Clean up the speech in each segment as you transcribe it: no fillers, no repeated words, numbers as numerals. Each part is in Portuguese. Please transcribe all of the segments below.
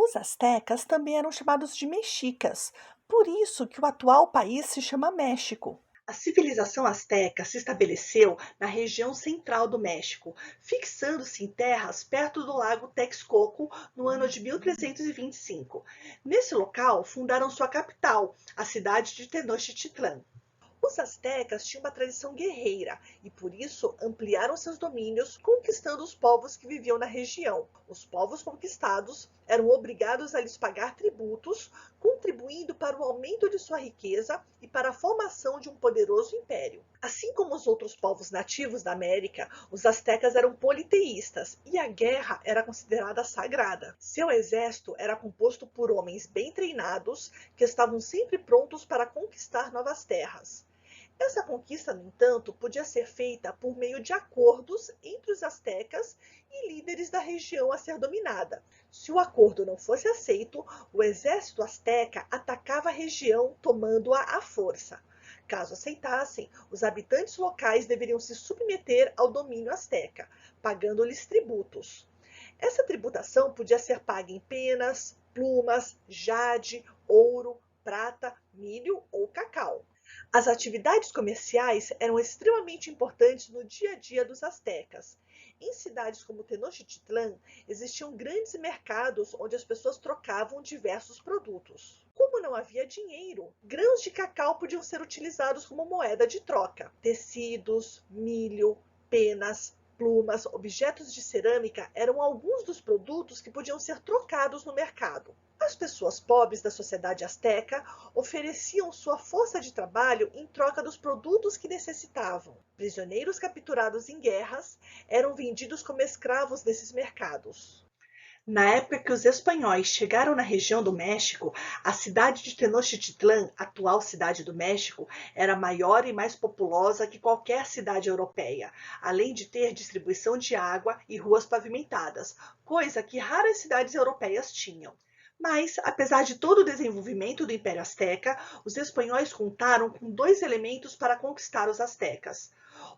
Os astecas também eram chamados de mexicas, por isso que o atual país se chama México. A civilização asteca se estabeleceu na região central do México, fixando-se em terras perto do lago Texcoco no ano de 1325. Nesse local, fundaram sua capital, a cidade de Tenochtitlan. Os astecas tinham uma tradição guerreira e, por isso, ampliaram seus domínios, conquistando os povos que viviam na região. Os povos conquistados eram obrigados a lhes pagar tributos, contribuindo para o aumento de sua riqueza e para a formação de um poderoso império. Assim como os outros povos nativos da América, os astecas eram politeístas e a guerra era considerada sagrada. Seu exército era composto por homens bem treinados que estavam sempre prontos para conquistar novas terras. Essa conquista, no entanto, podia ser feita por meio de acordos entre os astecas e líderes da região a ser dominada. Se o acordo não fosse aceito, o exército asteca atacava a região, tomando-a à força. Caso aceitassem, os habitantes locais deveriam se submeter ao domínio asteca, pagando-lhes tributos. Essa tributação podia ser paga em penas, plumas, jade, ouro, prata, milho ou cacau. As atividades comerciais eram extremamente importantes no dia a dia dos astecas. Em cidades como Tenochtitlan, existiam grandes mercados onde as pessoas trocavam diversos produtos. Como não havia dinheiro, grãos de cacau podiam ser utilizados como moeda de troca. Tecidos, milho, penas, plumas, objetos de cerâmica eram alguns dos produtos que podiam ser trocados no mercado. As pessoas pobres da sociedade asteca ofereciam sua força de trabalho em troca dos produtos que necessitavam. Prisioneiros capturados em guerras eram vendidos como escravos nesses mercados. Na época que os espanhóis chegaram na região do México, a cidade de Tenochtitlan, atual cidade do México, era maior e mais populosa que qualquer cidade europeia, além de ter distribuição de água e ruas pavimentadas, coisa que raras cidades europeias tinham. Mas, apesar de todo o desenvolvimento do Império Azteca, os espanhóis contaram com dois elementos para conquistar os astecas.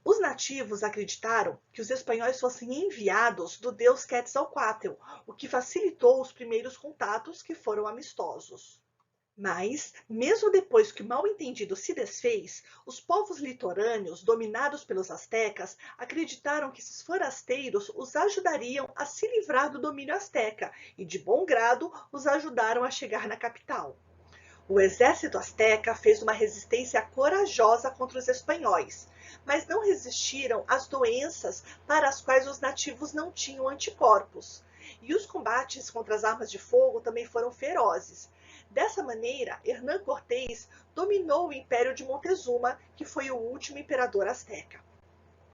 Os nativos acreditaram que os espanhóis fossem enviados do deus Quetzalcoatl, o que facilitou os primeiros contatos, que foram amistosos. Mas, mesmo depois que o mal-entendido se desfez, os povos litorâneos, dominados pelos astecas, acreditaram que esses forasteiros os ajudariam a se livrar do domínio asteca e, de bom grado, os ajudaram a chegar na capital. O exército asteca fez uma resistência corajosa contra os espanhóis, mas não resistiram às doenças para as quais os nativos não tinham anticorpos. E os combates contra as armas de fogo também foram ferozes. Dessa maneira, Hernán Cortés dominou o Império de Montezuma, que foi o último imperador asteca.